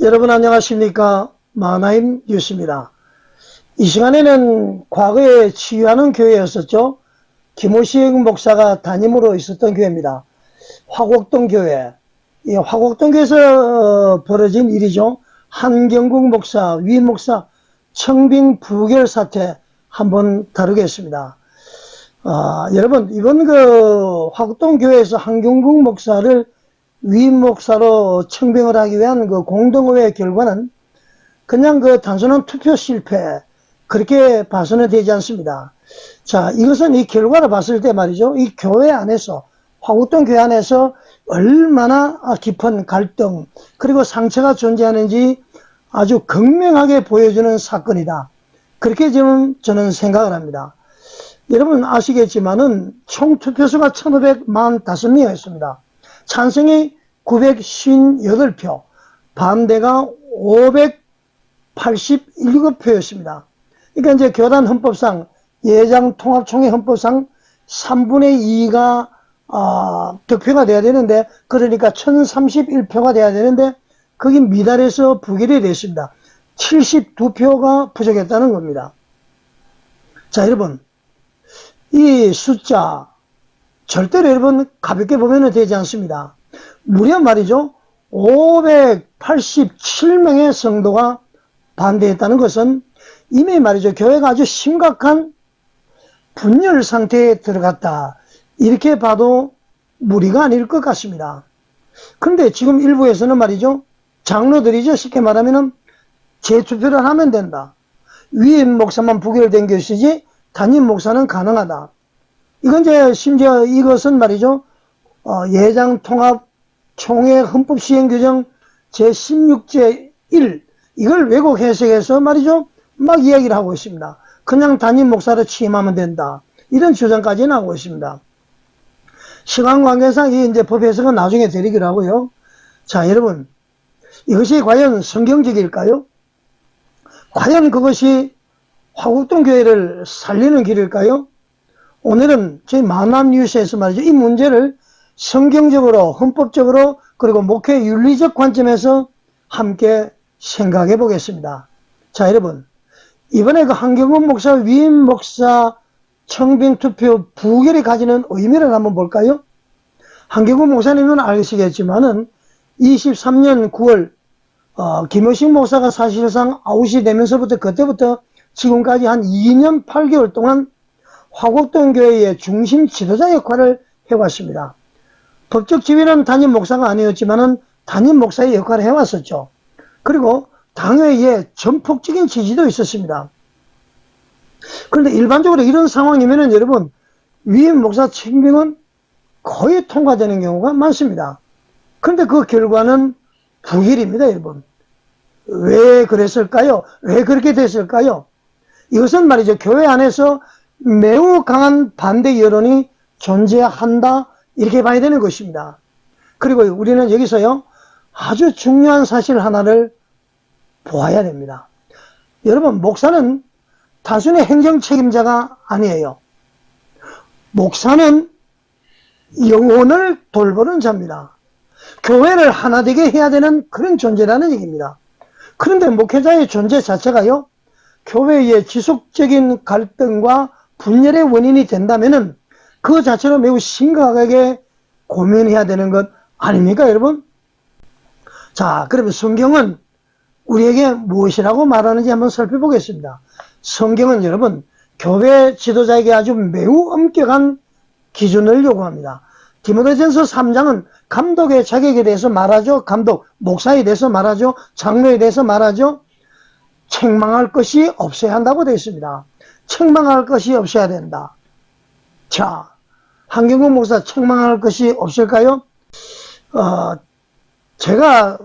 여러분 안녕하십니까? 마나임 뉴스입니다. 이 시간에는 과거에 치유하는 교회였었죠. 김호식 목사가 담임으로 있었던 교회입니다. 화곡동 교회. 이 화곡동 교회에서 벌어진 일이죠. 한경국 목사, 위임 목사 청빙 부결 사태 한번 다루겠습니다. 여러분 이번 화곡동 교회에서 한경국 목사를 위임 목사로 청빙을 하기 위한 공동의회 결과는 그냥 단순한 투표 실패 그렇게 봐서는 되지 않습니다. 자, 이것은 이 결과를 봤을 때 말이죠. 이 교회 안에서 화곡동 교회 안에서 얼마나 깊은 갈등 그리고 상처가 존재하는지 아주 극명하게 보여주는 사건이다. 그렇게 저는 생각을 합니다. 여러분 아시겠지만은 총 투표수가 1545명이었습니다. 찬성이 958표, 반대가 587표였습니다. 그러니까 이제 교단 헌법상, 예장통합총회 헌법상 3분의 2가 득표가 돼야 되는데, 그러니까 1031표가 돼야 되는데, 거기 미달해서 부결이 됐습니다. 72표가 부족했다는 겁니다. 자, 여러분, 이 숫자, 절대로 여러분 가볍게 보면 되지 않습니다. 무려 말이죠. 587명의 성도가 반대했다는 것은 이미 말이죠. 교회가 아주 심각한 분열 상태에 들어갔다. 이렇게 봐도 무리가 아닐 것 같습니다. 그런데 지금 일부에서는 말이죠. 장로들이죠. 쉽게 말하면 재투표를 하면 된다. 위임 목사만 부결된 것이지 담임 목사는 가능하다. 이건 이제 심지어 이것은 말이죠. 예장통합총회 헌법시행규정 제16제 1 이걸 왜곡 해석해서 말이죠. 막 이야기를 하고 있습니다. 그냥 담임 목사를 취임하면 된다. 이런 주장까지 나오고 있습니다. 시간 관계상 이 이제 법 해석은 나중에 드리기로 하고요. 자, 여러분 이것이 과연 성경적일까요? 과연 그것이 화곡동 교회를 살리는 길일까요? 오늘은 저희 만남 뉴스에서 말이죠. 이 문제를 성경적으로, 헌법적으로, 그리고 목회 윤리적 관점에서 함께 생각해 보겠습니다. 자, 여러분. 이번에 한경국 목사, 위임 목사 청빙 투표 부결이 가지는 의미를 한번 볼까요? 한경국 목사님은 아시겠지만은 23년 9월, 김호식 목사가 사실상 아웃이 되면서부터 그때부터 지금까지 한 2년 8개월 동안 화곡동 교회의 중심 지도자 역할을 해왔습니다. 법적 지위는 담임 목사가 아니었지만은 담임 목사의 역할을 해왔었죠. 그리고 당회에 전폭적인 지지도 있었습니다. 그런데 일반적으로 이런 상황이면은 여러분 위임 목사 청빙은 거의 통과되는 경우가 많습니다. 그런데 그 결과는 부결입니다, 여러분. 왜 그랬을까요? 왜 그렇게 됐을까요? 이것은 말이죠. 교회 안에서 매우 강한 반대 여론이 존재한다 이렇게 봐야 되는 것입니다. 그리고 우리는 여기서요 아주 중요한 사실 하나를 보아야 됩니다. 여러분 목사는 단순히 행정 책임자가 아니에요. 목사는 영혼을 돌보는 자입니다. 교회를 하나 되게 해야 되는 그런 존재라는 얘기입니다. 그런데 목회자의 존재 자체가요 교회의 지속적인 갈등과 분열의 원인이 된다면은 그 자체로 매우 심각하게 고민해야 되는 것 아닙니까, 여러분? 자, 그러면 성경은 우리에게 무엇이라고 말하는지 한번 살펴보겠습니다. 성경은 여러분, 교회 지도자에게 아주 매우 엄격한 기준을 요구합니다. 디모데전서 3장은 감독의 자격에 대해서 말하죠. 감독, 목사에 대해서 말하죠. 장로에 대해서 말하죠. 책망할 것이 없어야 한다고 되어 있습니다. 책망할 것이 없어야 된다. 자, 한경국 목사 책망할 것이 없을까요? 제가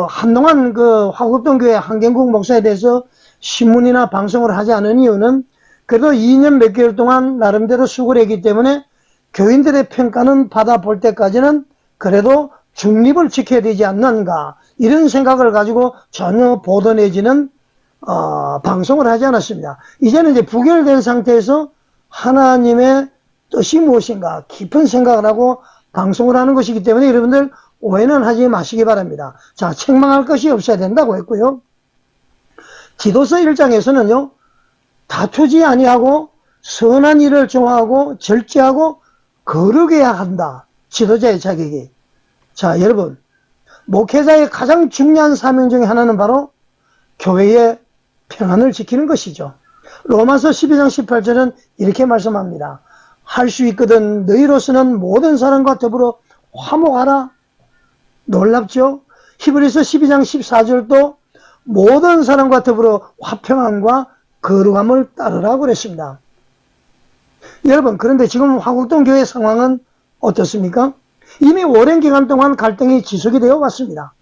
한동안 화곡동 교회 한경국 목사에 대해서 신문이나 방송을 하지 않은 이유는 그래도 2년 몇 개월 동안 나름대로 수고를 했기 때문에 교인들의 평가는 받아볼 때까지는 그래도 중립을 지켜야 되지 않는가 이런 생각을 가지고 전혀 보도 내지는 방송을 하지 않았습니다. 이제는 이제 부결된 상태에서 하나님의 뜻이 무엇인가 깊은 생각을 하고 방송을 하는 것이기 때문에 여러분들 오해는 하지 마시기 바랍니다. 자, 책망할 것이 없어야 된다고 했고요. 디도서 1장에서는요, 다투지 아니하고 선한 일을 좋아하고 절제하고 거룩해야 한다. 지도자의 자격이. 자, 여러분, 목회자의 가장 중요한 사명 중에 하나는 바로 교회의 평안을 지키는 것이죠. 로마서 12장 18절은 이렇게 말씀합니다. 할 수 있거든 너희로서는 모든 사람과 더불어 화목하라. 놀랍죠? 히브리서 12장 14절도 모든 사람과 더불어 화평함과 거룩함을 따르라고 그랬습니다. 여러분, 그런데 지금 화곡동 교회 상황은 어떻습니까? 이미 오랜 기간 동안 갈등이 지속이 되어 왔습니다.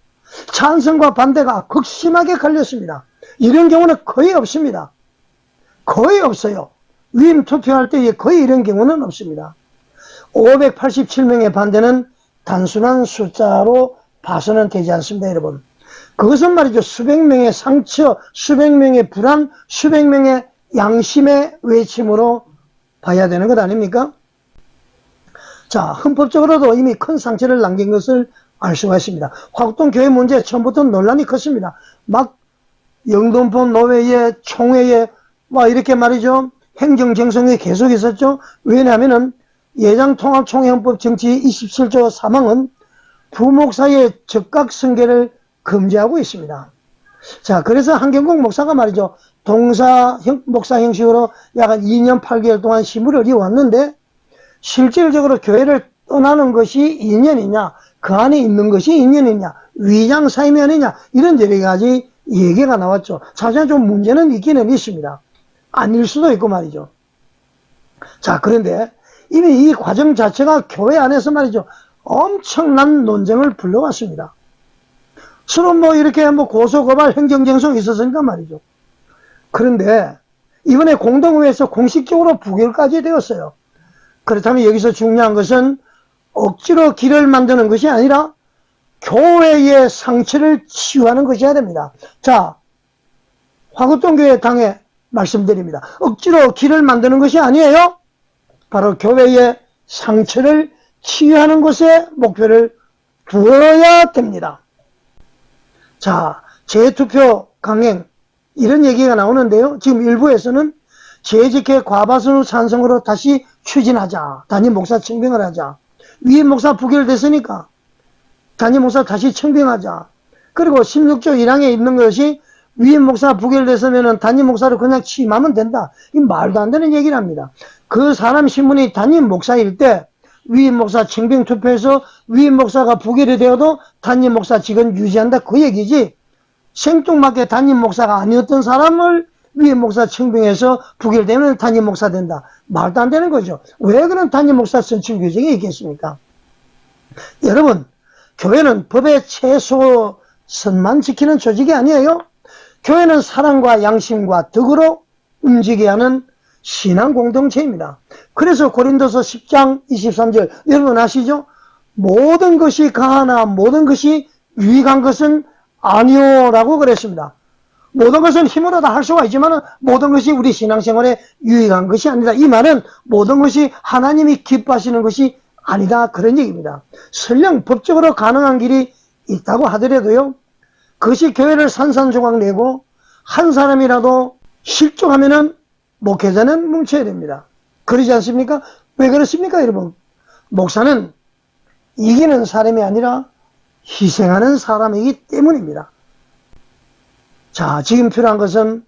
찬성과 반대가 극심하게 갈렸습니다. 이런 경우는 거의 없습니다. 거의 없어요. 위임 투표할 때 거의 이런 경우는 없습니다. 587명의 반대는 단순한 숫자로 봐서는 되지 않습니다, 여러분. 그것은 말이죠. 수백 명의 상처, 수백 명의 불안, 수백 명의 양심의 외침으로 봐야 되는 것 아닙니까? 자, 헌법적으로도 이미 큰 상처를 남긴 것을 알 수가 있습니다. 화곡동 교회 문제 처음부터 논란이 컸습니다. 막 영등포 노회에 총회에 막 이렇게 말이죠. 행정쟁성이 계속 있었죠. 왜냐하면은 예장통합총회헌법 정치 27조 3항은 부목사의 적각성계를 금지하고 있습니다. 자, 그래서 한경국 목사가 말이죠. 동사 목사 형식으로 약 2년 8개월 동안 심의를 이어왔는데 실질적으로 교회를 떠나는 것이 인연이냐, 그 안에 있는 것이 인연이냐, 위장 사임이 아니냐, 이런 여러 가지 얘기가 나왔죠. 사실 좀 문제는 있기는 있습니다. 아닐 수도 있고 말이죠. 자, 그런데 이미 이 과정 자체가 교회 안에서 말이죠. 엄청난 논쟁을 불러왔습니다. 서로 뭐 이렇게 뭐 고소고발 행정쟁송이 있었으니까 말이죠. 그런데 이번에 공동회에서 공식적으로 부결까지 되었어요. 그렇다면 여기서 중요한 것은 억지로 길을 만드는 것이 아니라 교회의 상처를 치유하는 것이어야 됩니다. 자, 화곡동교회 당에 말씀드립니다. 억지로 길을 만드는 것이 아니에요. 바로 교회의 상처를 치유하는 것에 목표를 두어야 됩니다. 자, 재투표 강행 이런 얘기가 나오는데요. 지금 일부에서는 재직회 과반수 찬성으로 다시 추진하자. 담임 목사 청빙을 하자. 위임 목사 부결됐으니까 담임 목사 다시 청빙하자. 그리고 16조 1항에 있는 것이 위임 목사 부결됐으면 담임 목사를 그냥 취임하면 된다. 이 말도 안 되는 얘기를 합니다. 그 사람 신분이 담임 목사일 때 위임 목사 청빙 투표에서 위임 목사가 부결이 되어도 담임 목사 직은 유지한다. 그 얘기지. 생뚱맞게 담임 목사가 아니었던 사람을 위임 목사 청빙해서 부결되면 담임 목사 된다. 말도 안 되는 거죠. 왜 그런 담임 목사 선출 규정이 있겠습니까? 여러분, 교회는 법의 최소선만 지키는 조직이 아니에요. 교회는 사랑과 양심과 덕으로 움직여야 하는 신앙 공동체입니다. 그래서 고린도서 10장 23절 여러분 아시죠? 모든 것이 가하나 모든 것이 유익한 것은 아니오라고 그랬습니다. 모든 것은 힘으로 다 할 수가 있지만 모든 것이 우리 신앙생활에 유익한 것이 아니다. 이 말은 모든 것이 하나님이 기뻐하시는 것이 아니다. 그런 얘기입니다. 설령 법적으로 가능한 길이 있다고 하더라도요. 그것이 교회를 산산조각 내고 한 사람이라도 실종하면은 목회자는 뭉쳐야 됩니다. 그러지 않습니까? 왜 그렇습니까, 여러분? 목사는 이기는 사람이 아니라 희생하는 사람이기 때문입니다. 자, 지금 필요한 것은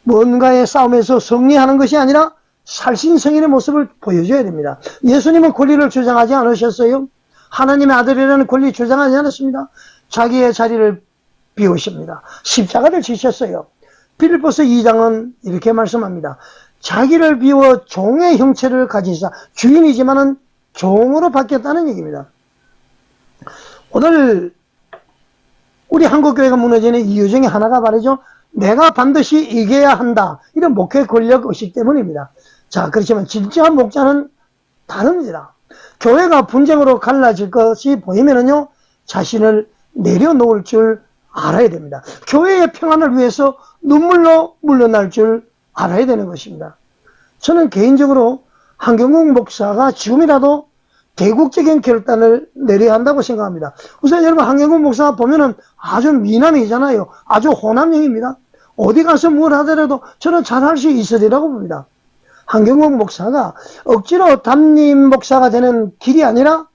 뭔가의 싸움에서 승리하는 것이 아니라 살신성인의 모습을 보여줘야 됩니다. 예수님은 권리를 주장하지 않으셨어요? 하나님의 아들이라는 권리 주장하지 않았습니다. 자기의 자리를 비우십니다. 십자가를 지셨어요. 빌립보서 2장은 이렇게 말씀합니다. 자기를 비워 종의 형체를 가지사 주인이지만은 종으로 바뀌었다는 얘기입니다. 오늘 우리 한국교회가 무너지는 이유 중에 하나가 말이죠. 내가 반드시 이겨야 한다. 이런 목회 권력 의식 때문입니다. 자, 그렇지만 진짜 목자는 다릅니다. 교회가 분쟁으로 갈라질 것이 보이면은요, 자신을 내려놓을 줄 알아야 됩니다. 교회의 평안을 위해서 눈물로 물러날 줄 알아야 되는 것입니다. 저는 개인적으로 한경국 목사가 지금이라도 개국적인 결단을 내려야 한다고 생각합니다. 우선 여러분 한경국 목사 보면은 아주 미남이잖아요. 아주 호남형입니다. 어디 가서 뭘 하더라도 저는 잘할 수 있으리라고 봅니다. 한경국 목사가 억지로 담임 목사가 되는 길이 아니라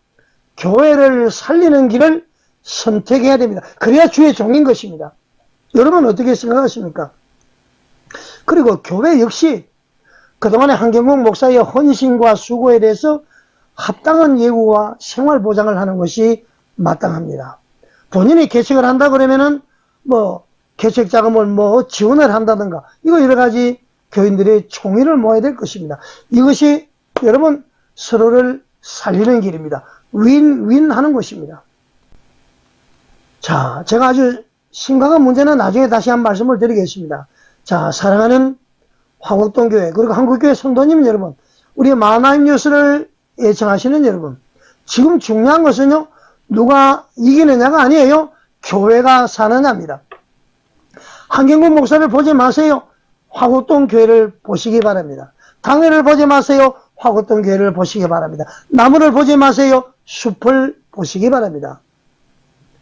교회를 살리는 길을 선택해야 됩니다. 그래야 주의 종인 것입니다. 여러분 어떻게 생각하십니까? 그리고 교회 역시 그동안의 한경국 목사의 헌신과 수고에 대해서 합당한 예우와 생활 보장을 하는 것이 마땅합니다. 본인이 개척을 한다 그러면은 개척 자금을 지원을 한다든가 이거 여러 가지 교인들의 총의를 모아야 될 것입니다. 이것이 여러분 서로를 살리는 길입니다. 윈윈 하는 것입니다. 자, 제가 아주 심각한 문제는 나중에 다시 한 말씀을 드리겠습니다. 자, 사랑하는 화곡동교회 그리고 한국교회 성도님 여러분, 우리 만화임 뉴스를 애청하시는 여러분, 지금 중요한 것은요, 누가 이기느냐가 아니에요. 교회가 사느냐입니다. 한경국 목사를 보지 마세요. 화곡동 교회를 보시기 바랍니다. 당회를 보지 마세요. 화곡동 교회를 보시기 바랍니다. 나무를 보지 마세요. 숲을 보시기 바랍니다.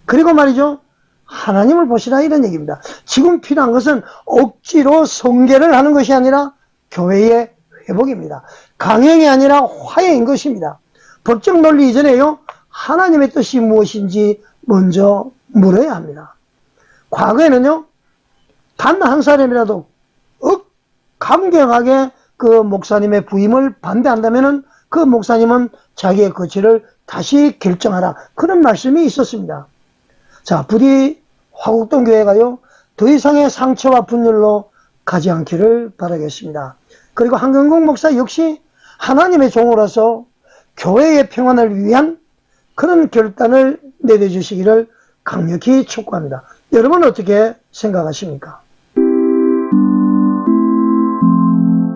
그리고 말이죠, 하나님을 보시라 이런 얘기입니다. 지금 필요한 것은 억지로 성계를 하는 것이 아니라 교회의 회복입니다. 강행이 아니라 화해인 것입니다. 법적 논리 이전에요, 하나님의 뜻이 무엇인지 먼저 물어야 합니다. 과거에는요, 단 한 사람이라도 강경하게 그 목사님의 부임을 반대한다면은 그 목사님은 자기의 거취를 다시 결정하라, 그런 말씀이 있었습니다. 자, 부디 화곡동 교회가요, 더 이상의 상처와 분열로 가지 않기를 바라겠습니다. 그리고 한경국 목사 역시 하나님의 종으로서 교회의 평안을 위한 그런 결단을 내려주시기를 강력히 촉구합니다. 여러분 어떻게 생각하십니까?